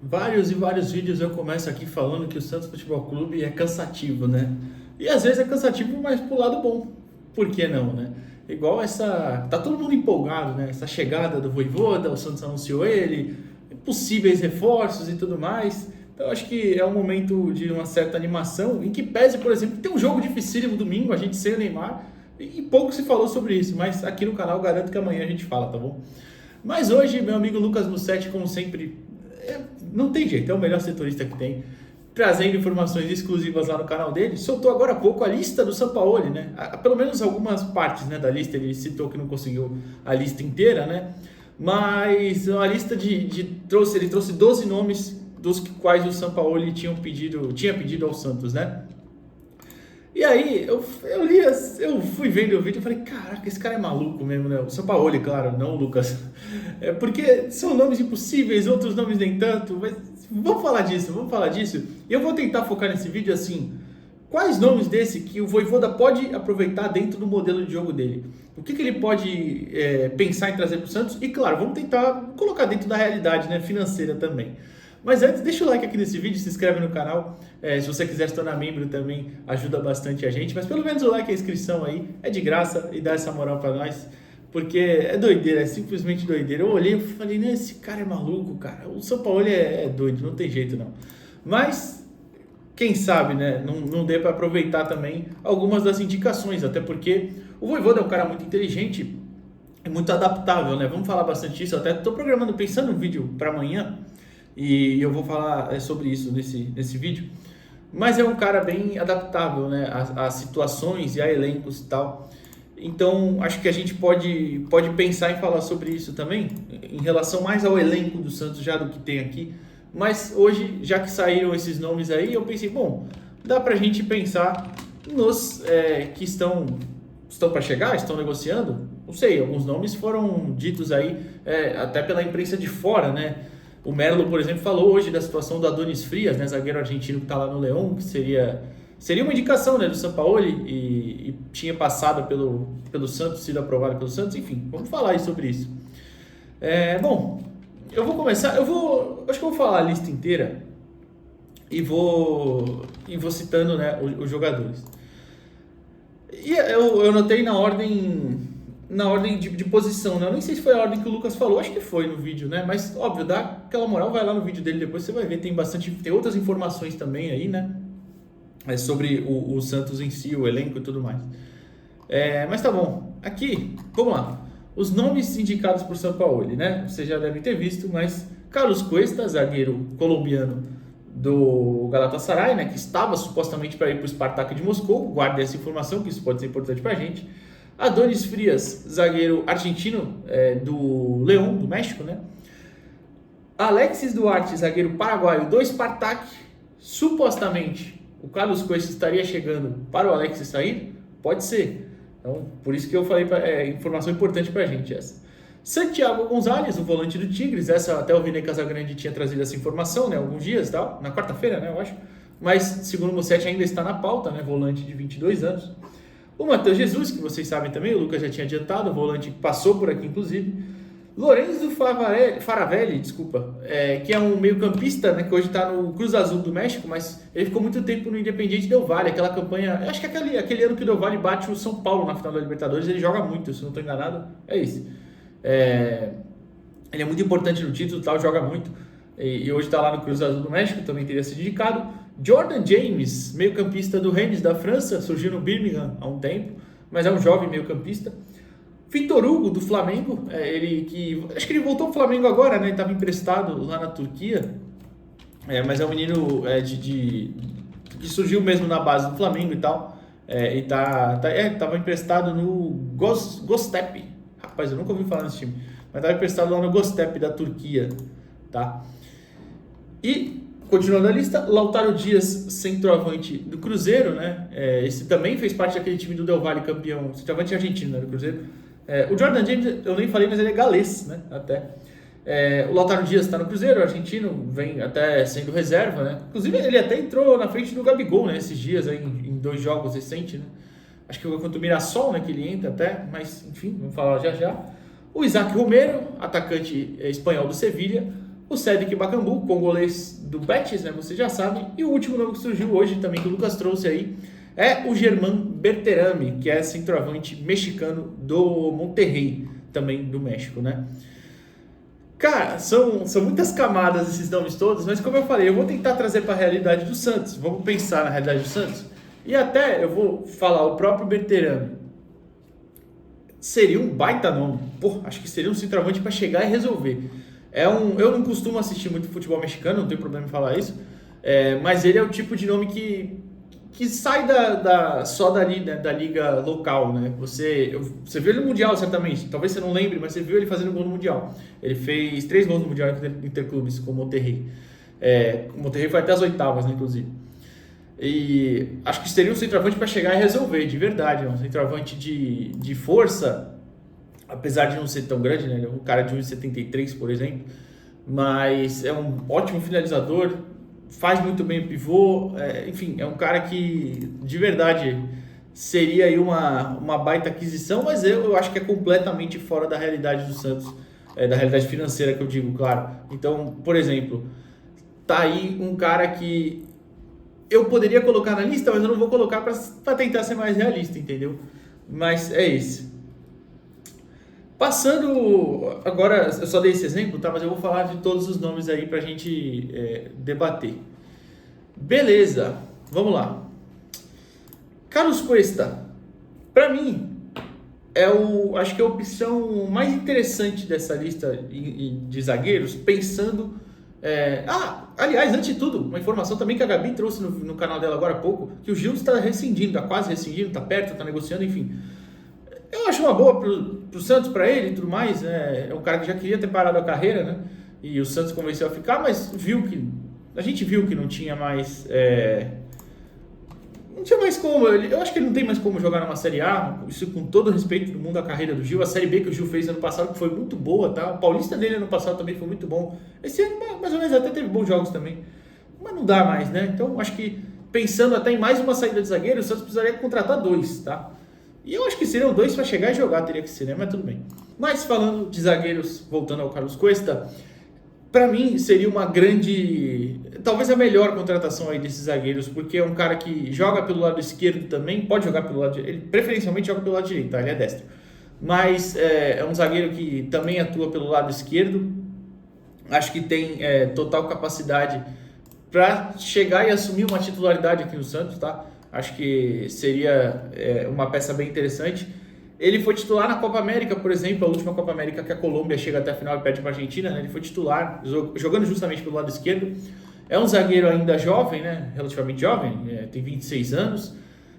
Vários e vários vídeos eu começo aqui falando que o Santos Futebol Clube é cansativo, né? E às vezes é cansativo, mas pro lado bom. Por que não, né? Igual essa. Tá todo mundo empolgado, né? Essa chegada do Vojvoda, o Santos anunciou ele, possíveis reforços e tudo mais. Então acho que é um momento de uma certa animação, em que pese, por exemplo, tem um jogo dificílimo domingo, a gente sem o Neymar, e pouco se falou sobre isso, mas aqui no canal garanto que amanhã a gente fala, tá bom? Mas hoje, meu amigo Lucas Mussetti, como sempre, não tem jeito, é o melhor setorista que tem, trazendo informações exclusivas lá no canal dele. Soltou agora há pouco a lista do Sampaoli, né? Pelo menos algumas partes, né, da lista. Ele citou que não conseguiu a lista inteira, né? Mas a lista ele trouxe 12 nomes dos quais o Sampaoli tinha pedido ao Santos, né? E aí, eu fui vendo o vídeo e falei, caraca, esse cara é maluco mesmo, né? O Sampaoli, claro, não o Lucas. Porque são nomes impossíveis, outros nomes nem tanto, mas vamos falar disso. E eu vou tentar focar nesse vídeo assim, quais nomes desse que o Vojvoda pode aproveitar dentro do modelo de jogo dele? O que ele pode pensar em trazer para o Santos? E claro, vamos tentar colocar dentro da realidade, né, financeira também. Mas antes, deixa o like aqui nesse vídeo, se inscreve no canal. Se você quiser se tornar membro também, ajuda bastante a gente. Mas pelo menos o like e a inscrição aí é de graça e dá essa moral para nós. Porque é doideira, é simplesmente doideira. Eu olhei e falei, né, esse cara é maluco, cara. O Sampaoli é doido, não tem jeito não. Mas, quem sabe, né, não dê para aproveitar também algumas das indicações. Até porque o Vojvoda é um cara muito inteligente e muito adaptável, né? Vamos falar bastante disso. Eu até estou programando, pensando um vídeo para amanhã. E eu vou falar sobre isso nesse vídeo. Mas é um cara bem adaptável, né, a situações e a elencos e tal. Então, acho que a gente pode pensar em falar sobre isso também, em relação mais ao elenco do Santos já do que tem aqui. Mas hoje, já que saíram esses nomes aí, eu pensei, bom, dá pra gente pensar nos que estão para chegar, estão negociando. Não sei, alguns nomes foram ditos aí até pela imprensa de fora, né? O Merlo, por exemplo, falou hoje da situação do Adonis Frias, né, zagueiro argentino que está lá no Leão, que seria uma indicação, né, do Sampaoli e tinha passado pelo Santos, sido aprovado pelo Santos, enfim, vamos falar aí sobre isso. Bom, eu vou começar, acho que eu vou falar a lista inteira e vou citando, né, os jogadores. E eu notei na ordem de posição, né? Eu nem sei se foi a ordem que o Lucas falou, acho que foi no vídeo, né? Mas, óbvio, dá aquela moral, vai lá no vídeo dele depois, você vai ver, tem outras informações também aí, né? Sobre o Santos em si, o elenco e tudo mais. Mas tá bom, aqui, vamos lá. Os nomes indicados por Sampaoli, né? Você já deve ter visto, mas Carlos Cuesta, zagueiro colombiano do Galatasaray, né? Que estava supostamente para ir para o Spartak de Moscou, guarde essa informação, que isso pode ser importante pra gente. Adonis Frias, zagueiro argentino do León, do México, né? Alexis Duarte, zagueiro paraguaio do Spartak. Supostamente, o Carlos Cuesta estaria chegando para o Alexis sair? Pode ser. Então, por isso que eu falei, informação importante para a gente essa. Santiago Gonzalez, o volante do Tigres. Até o Vine Casagrande tinha trazido essa informação, né? Alguns dias, tal, na quarta-feira, né? Eu acho. Mas, segundo o Mussetti, ainda está na pauta, né? Volante de 22 anos. O Matheus Jesus, que vocês sabem também, o Lucas já tinha adiantado, o volante que passou por aqui, inclusive. Lorenzo Faravelli, que é um meio-campista, né, que hoje está no Cruz Azul do México, mas ele ficou muito tempo no Independiente Del Valle, aquela campanha, acho que aquele ano que o Del Valle bate o São Paulo na final da Libertadores, ele joga muito, se não estou enganado, é isso. Ele é muito importante no título, tal, joga muito, e hoje está lá no Cruz Azul do México, também teria sido indicado. Jordan James, meio-campista do Rennes da França, surgiu no Birmingham há um tempo, mas é um jovem meio-campista. Victor Hugo, do Flamengo, acho que ele voltou ao Flamengo agora, né? Ele estava emprestado lá na Turquia, mas é um menino que surgiu mesmo na base do Flamengo e tal, estava emprestado no Göztepe. Rapaz, eu nunca ouvi falar nesse time, mas estava emprestado lá no Göztepe da Turquia, tá? E continuando a lista, Lautaro Dias, centroavante do Cruzeiro, né? Esse também fez parte daquele time do Del Valle, campeão, centroavante argentino, né, do Cruzeiro. O Jordan James, eu nem falei, mas ele é galês, né? Até. O Lautaro Dias está no Cruzeiro, argentino, vem até sendo reserva, né? Inclusive, ele até entrou na frente do Gabigol, né? Esses dias aí, em 2 jogos recentes, né? Acho que foi contra o Mirassol, né? Que ele entra até, mas enfim, vamos falar já já. O Isaac Romero, atacante espanhol do Sevilha. o Cédric Bakambu, congolês do Betis, né, você já sabe. E o último nome que surgiu hoje também, que o Lucas trouxe aí, é o Germán Berterame, que é centroavante mexicano do Monterrey, também do México, né? Cara, são muitas camadas esses nomes todos, mas como eu falei, eu vou tentar trazer para a realidade do Santos. Vamos pensar na realidade do Santos. E até eu vou falar o próprio Berterame. Seria um baita nome. Pô, acho que seria um centroavante para chegar e resolver. Eu não costumo assistir muito futebol mexicano, não tenho problema em falar isso. Mas ele é o tipo de nome que sai só dali, né, da liga local, né? Você viu ele no Mundial, certamente. Talvez você não lembre, mas você viu ele fazendo gol no Mundial. Ele fez 3 gols no Mundial Interclubes com o Monterrey. O Monterrey foi até as oitavas, né, inclusive. E acho que seria um centroavante para chegar e resolver, de verdade. Um centroavante de força, apesar de não ser tão grande, né? Ele é um cara de 1,73, por exemplo. Mas é um ótimo finalizador, faz muito bem o pivô, enfim, é um cara que de verdade seria aí uma baita aquisição, mas eu acho que é completamente fora da realidade do Santos, da realidade financeira que eu digo, claro. Então, por exemplo, tá aí um cara que eu poderia colocar na lista, mas eu não vou colocar para tentar ser mais realista, entendeu? Mas é esse. Passando, agora eu só dei esse exemplo, tá? Mas eu vou falar de todos os nomes aí pra gente debater. Beleza, vamos lá. Carlos Cuesta, pra mim, acho que é a opção mais interessante dessa lista de zagueiros, pensando... aliás, antes de tudo, uma informação também que a Gabi trouxe no canal dela agora há pouco, que o Gil está rescindindo, está quase rescindindo, está perto, está negociando, enfim... Eu acho uma boa pro Santos, para ele e tudo mais. É um cara que já queria ter parado a carreira, né? E o Santos convenceu a ficar, mas a gente viu que não tinha mais. Não tinha mais como. Eu acho que ele não tem mais como jogar numa Série A. Isso com todo o respeito do mundo a carreira do Gil. A Série B que o Gil fez ano passado foi muito boa, tá? O Paulista dele ano passado também foi muito bom. Esse ano, mais ou menos, até teve bons jogos também. Mas não dá mais, né? Então, acho que pensando até em mais uma saída de zagueiro, o Santos precisaria contratar 2, tá? E eu acho que seriam 2 para chegar e jogar, teria que ser, né? Mas tudo bem. Mas falando de zagueiros, voltando ao Carlos Cuesta, para mim seria uma grande, talvez a melhor contratação aí desses zagueiros, porque é um cara que joga pelo lado esquerdo também, pode jogar pelo lado direito, ele preferencialmente joga pelo lado direito, tá? Ele é destro. Mas é um zagueiro que também atua pelo lado esquerdo, acho que tem total capacidade para chegar e assumir uma titularidade aqui no Santos, tá? Acho que seria uma peça bem interessante. Ele foi titular na Copa América, por exemplo, a última Copa América que a Colômbia chega até a final e perde para a Argentina, né? Ele foi titular, jogando justamente pelo lado esquerdo. É um zagueiro ainda jovem, né? Relativamente jovem, tem 26 anos.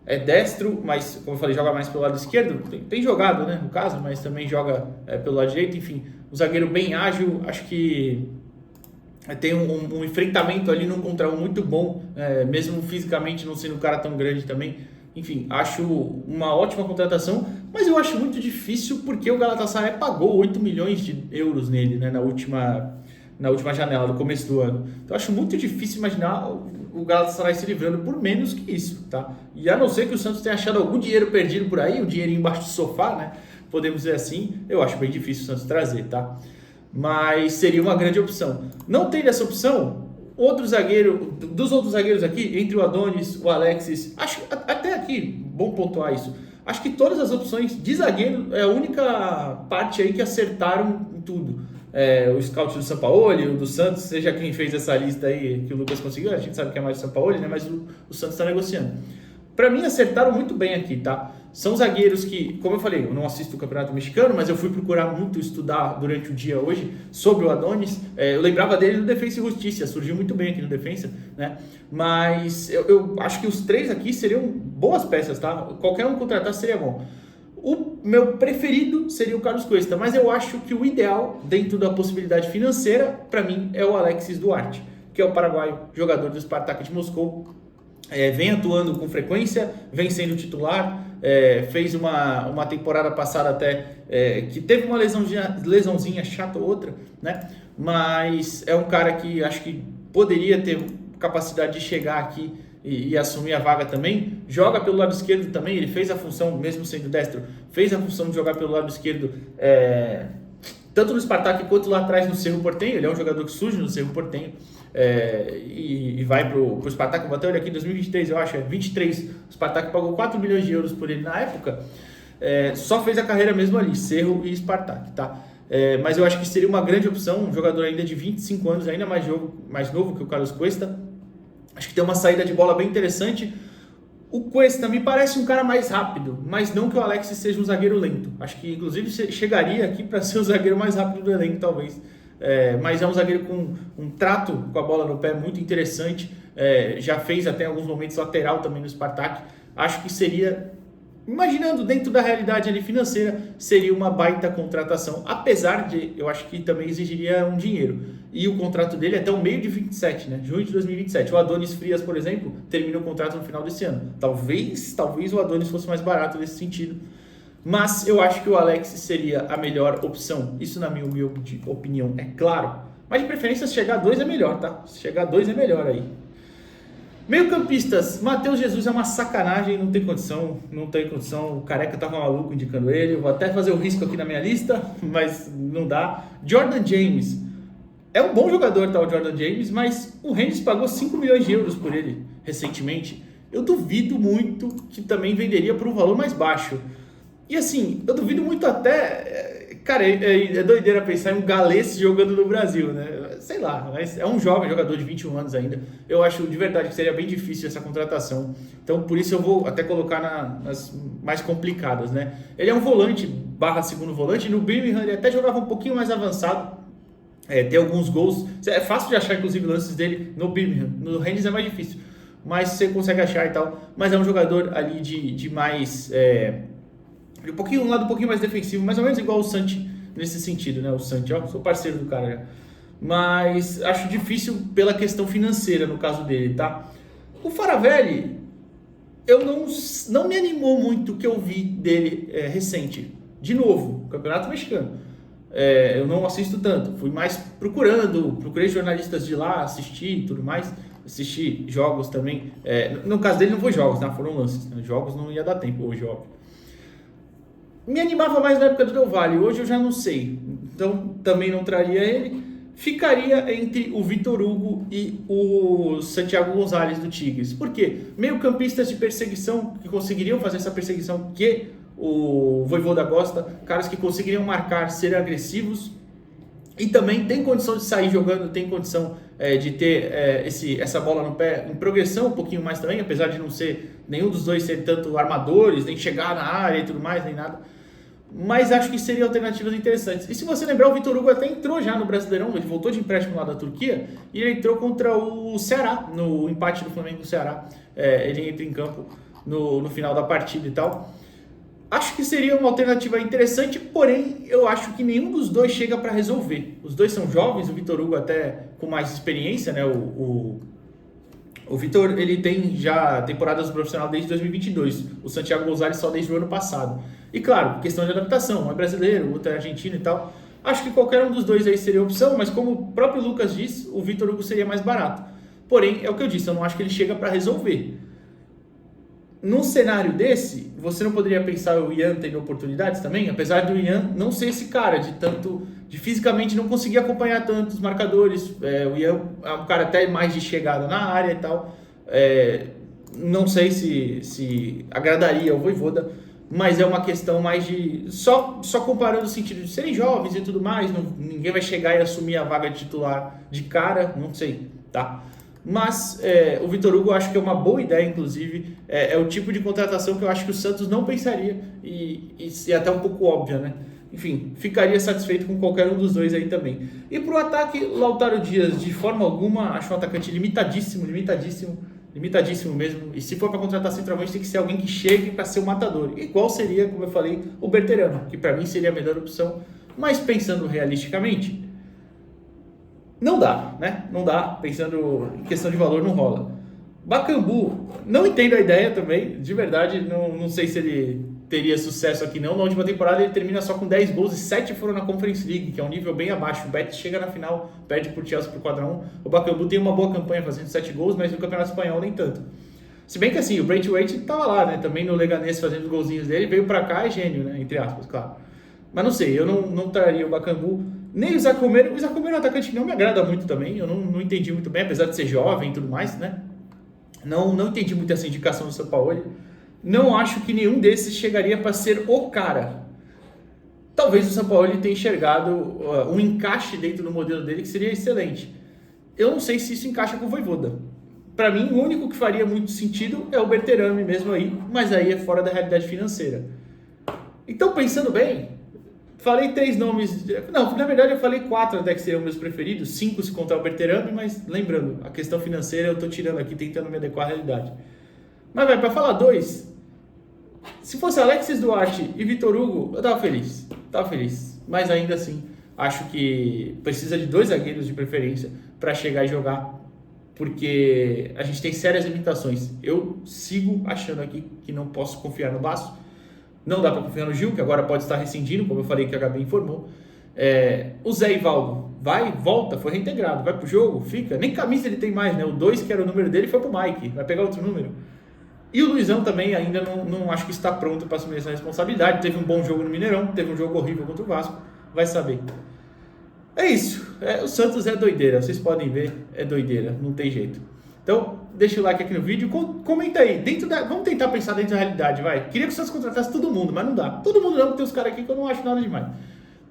É destro, mas, como eu falei, joga mais pelo lado esquerdo. Tem jogado, né, no caso, mas também joga pelo lado direito. Enfim, um zagueiro bem ágil, acho que tem um enfrentamento ali num contra um muito bom, mesmo fisicamente não sendo um cara tão grande também. Enfim, acho uma ótima contratação, mas eu acho muito difícil porque o Galatasaray pagou 8 milhões de euros nele, né, na última janela, no começo do ano. Então acho muito difícil imaginar o Galatasaray se livrando por menos que isso, tá? E a não ser que o Santos tenha achado algum dinheiro perdido por aí, um dinheirinho embaixo do sofá, né? Podemos dizer assim, eu acho bem difícil o Santos trazer, tá? Mas seria uma grande opção. Não tem dessa opção, dos outros zagueiros aqui, entre o Adonis, o Alexis, acho até aqui, bom pontuar isso, acho que todas as opções de zagueiro é a única parte aí que acertaram em tudo. O scout do Sampaoli, o do Santos, seja quem fez essa lista aí que o Lucas conseguiu, a gente sabe que é mais do Sampaoli, né? Mas o Santos está negociando. Para mim, acertaram muito bem aqui, tá? São zagueiros que, como eu falei, eu não assisto o Campeonato Mexicano, mas eu fui procurar muito estudar durante o dia hoje sobre o Adonis. Eu lembrava dele no Defensa e Justiça, surgiu muito bem aqui no Defensa, né? Mas eu acho que os 3 aqui seriam boas peças, tá? Qualquer um contratar seria bom. O meu preferido seria o Carlos Cuesta, mas eu acho que o ideal, dentro da possibilidade financeira, para mim, é o Alexis Duarte, que é o paraguaio, jogador do Spartak de Moscou. Vem atuando com frequência, vem sendo titular, fez uma temporada passada até que teve uma lesãozinha chata ou outra, né? Mas é um cara que acho que poderia ter capacidade de chegar aqui e assumir a vaga também. Joga pelo lado esquerdo também, ele fez a função, mesmo sendo destro, fez a função de jogar pelo lado esquerdo tanto no Spartak quanto lá atrás no Cerro Porteño. Ele é um jogador que surge no Cerro Porteño e vai pro Spartak. Bateu ele aqui em 2023, eu acho, 23. O Spartak pagou 4 milhões de euros por ele na época. Só fez a carreira mesmo ali, Cerro e Spartak, tá? Mas eu acho que seria uma grande opção, um jogador ainda de 25 anos, ainda mais novo que o Carlos Cuesta. Acho que tem uma saída de bola bem interessante. O Cuesta me parece um cara mais rápido, mas não que o Alex seja um zagueiro lento. Acho que inclusive chegaria aqui para ser o zagueiro mais rápido do elenco, talvez. Mas é um zagueiro com um trato com a bola no pé muito interessante. Já fez até em alguns momentos lateral também no Spartak. Acho que seria, imaginando dentro da realidade ali financeira, seria uma baita contratação. Apesar de, eu acho que também exigiria um dinheiro. E o contrato dele é até o meio de 27, né? Junho de 2027. O Adonis Frias, por exemplo, termina o contrato no final desse ano. Talvez o Adonis fosse mais barato nesse sentido. Mas eu acho que o Alex seria a melhor opção. Isso na minha humilde opinião, é claro. Mas de preferência, se chegar a 2 é melhor, tá? Se chegar a 2 é melhor aí. Meio-campistas, Matheus Jesus é uma sacanagem, não tem condição. O Careca tava maluco indicando ele. Eu vou até fazer o risco aqui na minha lista, mas não dá. Jordan James, é um bom jogador, tá, o Jordan James, mas o Rennes pagou 5 milhões de euros por ele recentemente. Eu duvido muito que também venderia por um valor mais baixo. E assim, eu duvido muito até... Cara, é doideira pensar em um galês jogando no Brasil, né? Sei lá, mas é um jovem jogador de 21 anos ainda. Eu acho de verdade que seria bem difícil essa contratação. Então, por isso eu vou até colocar nas mais complicadas, né? Ele é um volante, /segundo volante. No Birmingham ele até jogava um pouquinho mais avançado. Tem alguns gols. É fácil de achar, inclusive, lances dele no Birmingham. No Rennes é mais difícil. Mas você consegue achar e tal. Mas é um jogador ali de mais... um lado um pouquinho mais defensivo, mais ou menos igual o Santi nesse sentido, né? O Santi, ó, sou parceiro do cara já. Mas acho difícil pela questão financeira no caso dele, tá? O Faravelli, eu não me animou muito o que eu vi dele recente. De novo, Campeonato Mexicano. Eu não assisto tanto, fui mais procurei jornalistas de lá, assisti e tudo mais. Assisti jogos também. No caso dele não foi jogos, tá? Foram lances. Né? Jogos não ia dar tempo hoje, óbvio. Me animava mais na época do Del Valle, hoje eu já não sei. Então também não traria ele. Ficaria entre o Vitor Hugo e o Santiago Gonzalez do Tigres. Por quê? Meio-campistas de perseguição que conseguiriam fazer essa perseguição que o Vojvoda gosta, caras que conseguiriam marcar, ser agressivos e também tem condição de sair jogando, tem condição de ter essa bola no pé em progressão um pouquinho mais também, apesar de não ser nenhum dos dois ser tanto armadores, nem chegar na área e tudo mais, nem nada. Mas acho que seriam alternativas interessantes. E se você lembrar, o Vitor Hugo até entrou já no Brasileirão, ele voltou de empréstimo lá da Turquia e ele entrou contra o Ceará, no empate do Flamengo do Ceará. Ele entra em campo no final da partida e tal. Acho que seria uma alternativa interessante, porém eu acho que nenhum dos dois chega para resolver. Os dois são jovens, o Vitor Hugo até com mais experiência, né? O Vitor, ele tem já temporadas profissional desde 2022, o Santiago Gonzalez só desde o ano passado. E claro, questão de adaptação, um é brasileiro, o outro é argentino e tal. Acho que qualquer um dos dois aí seria opção, mas como o próprio Lucas disse, o Vitor Hugo seria mais barato. Porém, é o que eu disse, eu não acho que ele chega para resolver. Num cenário desse, você não poderia pensar o Ian tendo oportunidades também? Apesar do Ian não ser esse cara, de fisicamente não conseguir acompanhar tantos marcadores. O Ian é um cara até mais de chegada na área e tal. Não sei se agradaria o Vojvoda, mas é uma questão mais de... Só comparando o sentido de serem jovens e tudo mais, ninguém vai chegar e assumir a vaga de titular de cara, não sei, tá? Mas o Vitor Hugo eu acho que é uma boa ideia, inclusive. É o tipo de contratação que eu acho que o Santos não pensaria e é até um pouco óbvia, né? Enfim, ficaria satisfeito com qualquer um dos dois aí também. E pro ataque, Lautaro Dias, de forma alguma, acho um atacante limitadíssimo mesmo. E se for para contratar centroavante, tem que ser alguém que chegue para ser o matador. Igual seria, como eu falei, o Berterano, que para mim seria a melhor opção. Mas pensando realisticamente, não dá, né? Não dá, pensando em questão de valor, não rola. Bakambu, não entendo a ideia também, de verdade, não sei se ele teria sucesso aqui não. Na última temporada ele termina só com 10 gols e 7 foram na Conference League, que é um nível bem abaixo. O Betis chega na final, perde por Chelsea por 4-1. O Bakambu tem uma boa campanha fazendo 7 gols, mas no Campeonato Espanhol nem tanto. Se bem que assim, o Braithwaite estava lá, né? Também no Leganés fazendo os golzinhos dele, veio pra cá, é gênio, né? Entre aspas, claro. Mas não sei, eu não traria o Bakambu, nem o Isaac Romero. O Isaac Romero é um atacante que não me agrada muito também, eu não entendi muito bem, apesar de ser jovem e tudo mais, né? Não entendi muito essa indicação do São Paulo. Não acho que nenhum desses chegaria para ser o cara. Talvez o São Paulo tenha enxergado um encaixe dentro do modelo dele que seria excelente. Eu não sei se isso encaixa com o Vojvoda. Para mim, o único que faria muito sentido é o Berterame mesmo aí, mas aí é fora da realidade financeira. Então, pensando bem, falei 3 nomes. Não, na verdade eu falei 4 até que seriam meus preferidos, 5 se contar o Berterame, mas lembrando, a questão financeira eu estou tirando aqui, tentando me adequar à realidade. Mas vai, para falar 2, se fosse Alexis Duarte e Vitor Hugo, eu tava feliz. Mas ainda assim, acho que precisa de 2 zagueiros de preferência para chegar e jogar, porque a gente tem sérias limitações. Eu sigo achando aqui que não posso confiar no Baço. Não dá para confiar no Gil, que agora pode estar rescindindo, como eu falei que a Gabi informou. O Zé Ivaldo vai, volta, foi reintegrado, vai pro jogo, fica. Nem camisa ele tem mais, né? O 2, que era o número dele, foi pro Mike, vai pegar outro número. E o Luizão também ainda não acho que está pronto para assumir essa responsabilidade. Teve um bom jogo no Mineirão, teve um jogo horrível contra o Vasco, vai saber. É isso, o Santos é doideira, vocês podem ver, é doideira, não tem jeito. Então, deixa o like aqui no vídeo, comenta aí, vamos tentar pensar dentro da realidade, vai. Queria que o Santos contratasse todo mundo, mas não dá. Todo mundo não, porque tem uns caras aqui que eu não acho nada demais.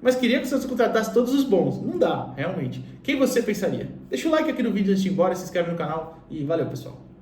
Mas queria que o Santos contratasse todos os bons, não dá, realmente. Quem você pensaria? Deixa o like aqui no vídeo antes de ir embora, se inscreve no canal e valeu, pessoal.